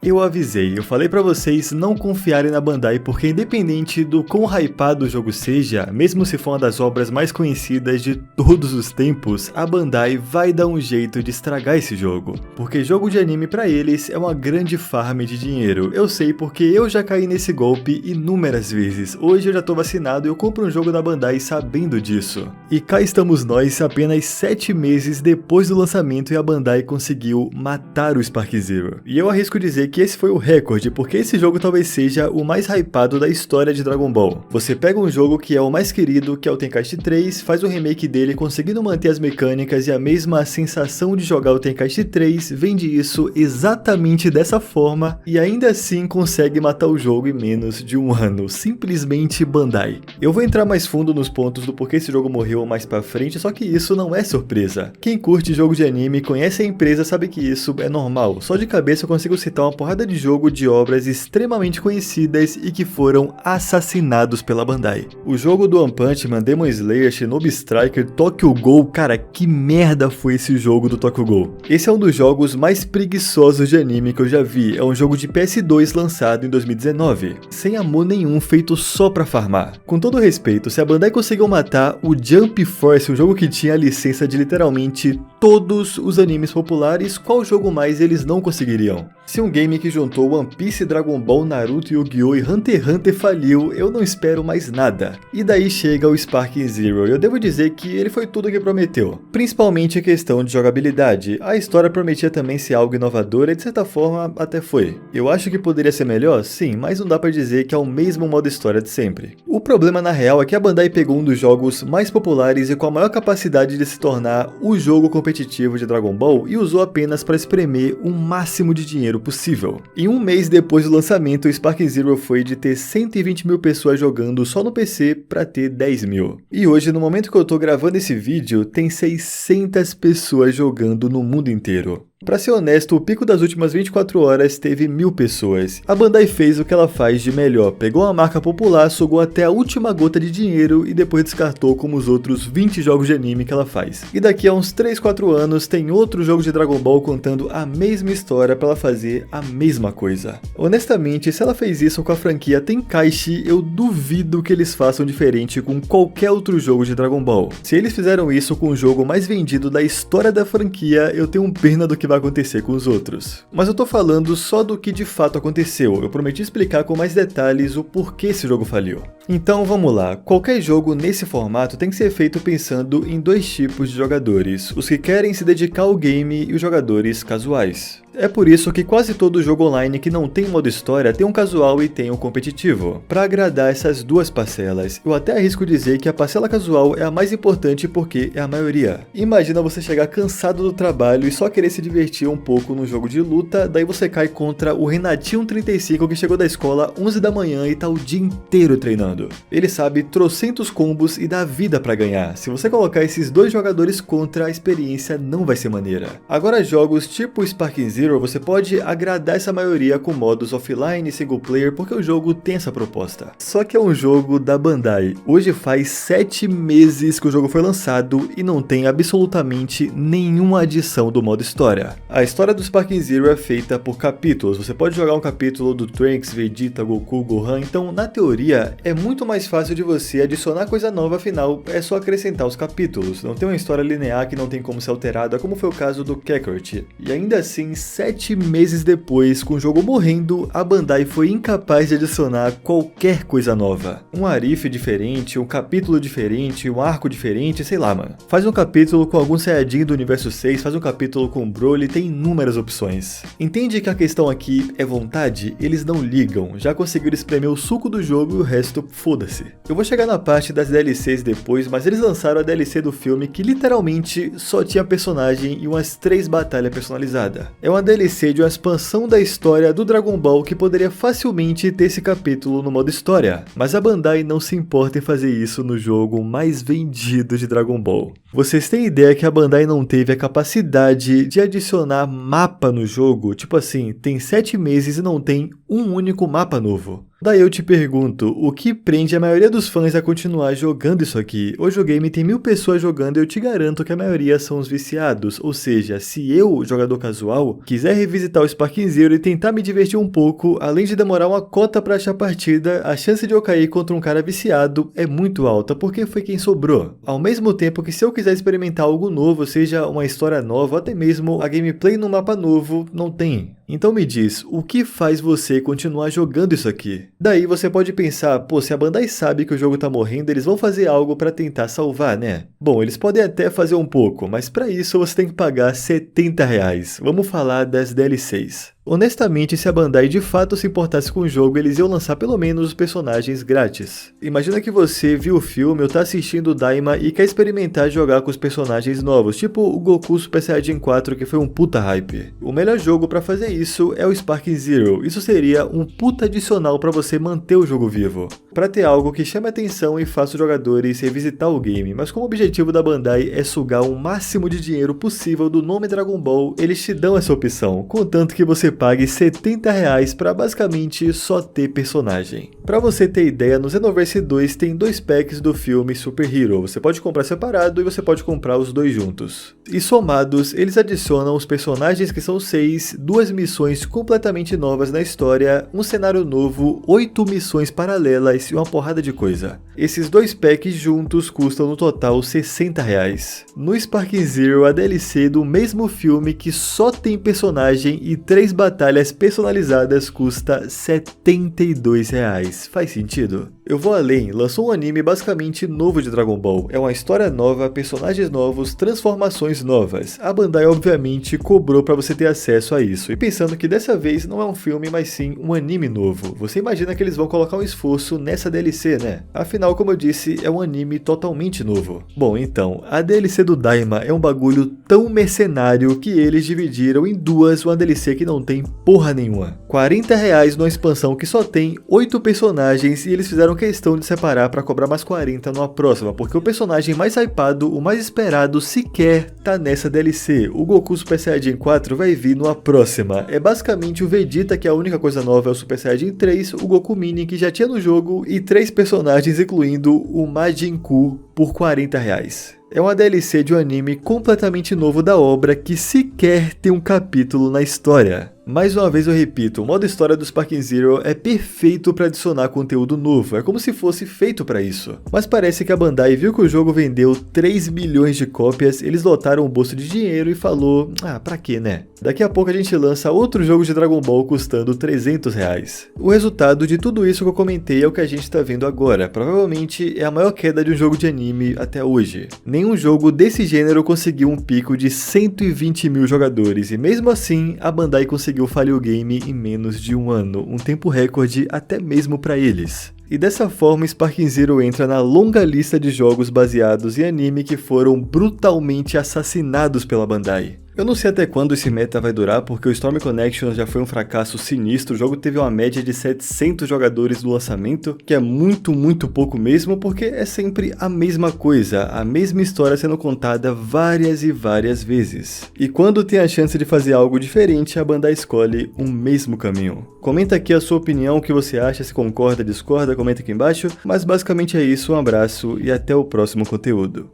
Eu avisei, eu falei pra vocês não confiarem na Bandai porque independente do quão hypado o jogo seja, mesmo se for uma das obras mais conhecidas de todos os tempos, a Bandai vai dar um jeito de estragar esse jogo. Porque jogo de anime pra eles é uma grande farm de dinheiro, eu sei porque eu já caí nesse golpe inúmeras vezes. Hoje eu já tô vacinado e eu compro um jogo da Bandai sabendo disso. E cá estamos nós apenas 7 meses depois do lançamento e a Bandai conseguiu matar o Spark Zero. E eu arrisco dizer que esse foi o recorde, porque esse jogo talvez seja o mais hypado da história de Dragon Ball. Você pega um jogo que é o mais querido, que é o Tenkaichi 3, faz o remake dele conseguindo manter as mecânicas e a mesma sensação de jogar o Tenkaichi 3, vende isso exatamente dessa forma e ainda assim consegue matar o jogo em menos de um ano. Simplesmente Bandai. Eu vou entrar mais fundo nos pontos do porquê esse jogo morreu mais pra frente, só que isso não é surpresa. Quem curte jogo de anime, conhece a empresa, sabe que isso é normal. Só de cabeça eu consigo citar uma porrada de jogo de obras extremamente conhecidas e que foram assassinados pela Bandai. O jogo do One Punch Man, Demon Slayer, Shinobi Striker, Tokyo Ghoul, cara, que merda foi esse jogo do Tokyo Ghoul. Esse é um dos jogos mais preguiçosos de anime que eu já vi, é um jogo de PS2 lançado em 2019, sem amor nenhum, feito só pra farmar. Com todo respeito, se a Bandai conseguiu matar o Jump Force, um jogo que tinha a licença de literalmente todos os animes populares, qual jogo mais eles não conseguiriam? Se um game que juntou One Piece, Dragon Ball, Naruto, Yu-Gi-Oh! E Hunter x Hunter faliu, eu não espero mais nada. E daí chega o Spark Zero, e eu devo dizer que ele foi tudo o que prometeu. Principalmente a questão de jogabilidade. A história prometia também ser algo inovador e de certa forma até foi. Eu acho que poderia ser melhor? Sim, mas não dá pra dizer que é o mesmo modo história de sempre. O problema na real é que a Bandai pegou um dos jogos mais populares e com a maior capacidade de se tornar o jogo competitivo de Dragon Ball e usou apenas para espremer o máximo de dinheiro possível. Em um mês depois do lançamento, o Spark Zero foi de ter 120 mil pessoas jogando só no PC para ter 10 mil. E hoje, no momento que eu tô gravando esse vídeo, tem 600 pessoas jogando no mundo inteiro. Pra ser honesto, o pico das últimas 24 horas teve 1000 pessoas. A Bandai fez o que ela faz de melhor, pegou uma marca popular, sugou até a última gota de dinheiro e depois descartou como os outros 20 jogos de anime que ela faz. E daqui a uns 3, 4 anos tem outro jogo de Dragon Ball contando a mesma história pra ela fazer a mesma coisa. Honestamente, se ela fez isso com a franquia Tenkaichi, eu duvido que eles façam diferente com qualquer outro jogo de Dragon Ball. Se eles fizeram isso com o jogo mais vendido da história da franquia, eu tenho pena do que vai acontecer com os outros. Mas eu tô falando só do que de fato aconteceu, eu prometi explicar com mais detalhes o porquê esse jogo faliu. Então vamos lá, qualquer jogo nesse formato tem que ser feito pensando em dois tipos de jogadores, os que querem se dedicar ao game e os jogadores casuais. É por isso que quase todo jogo online que não tem modo história tem um casual e tem um competitivo, para agradar essas duas parcelas. Eu até arrisco dizer que a parcela casual é a mais importante porque é a maioria. Imagina você chegar cansado do trabalho e só querer se divertir um pouco num jogo de luta, daí você cai contra o Renatinho 35 que chegou da escola 11 da manhã e tá o dia inteiro treinando. Ele sabe trocentos combos e dá vida pra ganhar. Se você colocar esses dois jogadores contra, a experiência não vai ser maneira. Agora jogos tipo Spark Zero, você pode agradar essa maioria com modos offline e single player porque o jogo tem essa proposta. Só que é um jogo da Bandai. Hoje faz 7 meses que o jogo foi lançado e não tem absolutamente nenhuma adição do modo história. A história do Spark Zero é feita por capítulos. Você pode jogar um capítulo do Trunks, Vegeta, Goku, Gohan, então na teoria é muito mais fácil de você adicionar coisa nova, afinal é só acrescentar os capítulos. Não tem uma história linear que não tem como ser alterada, como foi o caso do Kakarot. E ainda assim, 7 meses depois, com o jogo morrendo, a Bandai foi incapaz de adicionar qualquer coisa nova. Um Arif diferente, um capítulo diferente, um arco diferente, sei lá, mano. Faz um capítulo com algum Saiyajin do universo 6, faz um capítulo com Broly, tem inúmeras opções. Entende que a questão aqui é vontade? Eles não ligam, já conseguiram espremer o suco do jogo e o resto, foda-se. Eu vou chegar na parte das DLCs depois, mas eles lançaram a DLC do filme que literalmente só tinha personagem e umas 3 batalhas personalizadas. É uma DLC de uma expansão da história do Dragon Ball que poderia facilmente ter esse capítulo no modo história, mas a Bandai não se importa em fazer isso no jogo mais vendido de Dragon Ball. Vocês têm ideia que a Bandai não teve a capacidade de adicionar mapa no jogo? Tipo assim, tem 7 meses e não tem um único mapa novo. Daí eu te pergunto, o que prende a maioria dos fãs a continuar jogando isso aqui? Hoje o game tem 1000 pessoas jogando e eu te garanto que a maioria são os viciados, ou seja, se eu, jogador casual, quiser revisitar o Sparking Zero e tentar me divertir um pouco, além de demorar uma cota pra achar partida, a chance de eu cair contra um cara viciado é muito alta, porque foi quem sobrou. Ao mesmo tempo que se eu quiser experimentar algo novo, seja uma história nova, ou até mesmo a gameplay num mapa novo, não tem. Então me diz, o que faz você continuar jogando isso aqui? Daí você pode pensar, pô, se a Bandai sabe que o jogo tá morrendo, eles vão fazer algo pra tentar salvar, né? Bom, eles podem até fazer um pouco, mas pra isso você tem que pagar R$70. Vamos falar das DLCs. Honestamente, se a Bandai de fato se importasse com o jogo, eles iam lançar pelo menos os personagens grátis. Imagina que você viu o filme ou tá assistindo o Daima e quer experimentar jogar com os personagens novos, tipo o Goku Super Saiyajin 4, que foi um puta hype. O melhor jogo pra fazer isso é o Sparking Zero. Isso seria um puta adicional pra você manter o jogo vivo. Pra ter algo que chame atenção e faça os jogadores revisitar o game, mas como o objetivo da Bandai é sugar o máximo de dinheiro possível do nome Dragon Ball, eles te dão essa opção, contanto que você pague R$70 para basicamente só ter personagem. Para você ter ideia, no Xenoverse 2 tem 2 packs do filme Super Hero, você pode comprar separado e você pode comprar os dois juntos. E somados, eles adicionam os personagens que são 6, 2 missões completamente novas na história, um cenário novo, 8 missões paralelas e uma porrada de coisa. Esses 2 packs juntos custam no total R$60. No Sparking Zero, a DLC do mesmo filme que só tem personagem e 3 batalhas personalizadas custa R$72. Faz sentido? Eu vou além, lançou um anime basicamente novo de Dragon Ball. É uma história nova, personagens novos, transformações novas. A Bandai obviamente cobrou pra você ter acesso a isso. E pensando que dessa vez não é um filme, mas sim um anime novo. Você imagina que eles vão colocar um esforço nessa DLC, né? Afinal, como eu disse, é um anime totalmente novo. Bom, então, a DLC do Daima é um bagulho tão mercenário que eles dividiram em duas uma DLC que não tem porra nenhuma. R$40 numa expansão que só tem 8 personagens e eles fizeram questão de separar pra cobrar mais 40 numa próxima, porque o personagem mais hypado, o mais esperado sequer tá nessa DLC. O Goku Super Saiyajin 4 vai vir numa próxima. É basicamente o Vegeta, que a única coisa nova é o Super Saiyajin 3, o Goku Mini que já tinha no jogo e 3 personagens incluindo o Majin Buu por R$40. É uma DLC de um anime completamente novo da obra que sequer tem um capítulo na história. Mais uma vez eu repito, o modo história do Sparking Zero é perfeito para adicionar conteúdo novo, é como se fosse feito para isso. Mas parece que a Bandai viu que o jogo vendeu 3 milhões de cópias, eles lotaram o bolso de dinheiro e falou, pra quê, né? Daqui a pouco a gente lança outro jogo de Dragon Ball custando R$300. O resultado de tudo isso que eu comentei é o que a gente tá vendo agora, provavelmente é a maior queda de um jogo de anime até hoje. Nenhum jogo desse gênero conseguiu um pico de 120 mil jogadores, e mesmo assim a Bandai conseguiu falir o game em menos de um ano, um tempo recorde até mesmo para eles. E dessa forma, Sparking Zero entra na longa lista de jogos baseados em anime que foram brutalmente assassinados pela Bandai. Eu não sei até quando esse meta vai durar, porque o Storm Connection já foi um fracasso sinistro, o jogo teve uma média de 700 jogadores no lançamento, que é muito pouco mesmo, porque é sempre a mesma coisa, a mesma história sendo contada várias e várias vezes. E quando tem a chance de fazer algo diferente, a Bandai escolhe o mesmo caminho. Comenta aqui a sua opinião, o que você acha, se concorda, discorda, comenta aqui embaixo, mas basicamente é isso, um abraço e até o próximo conteúdo.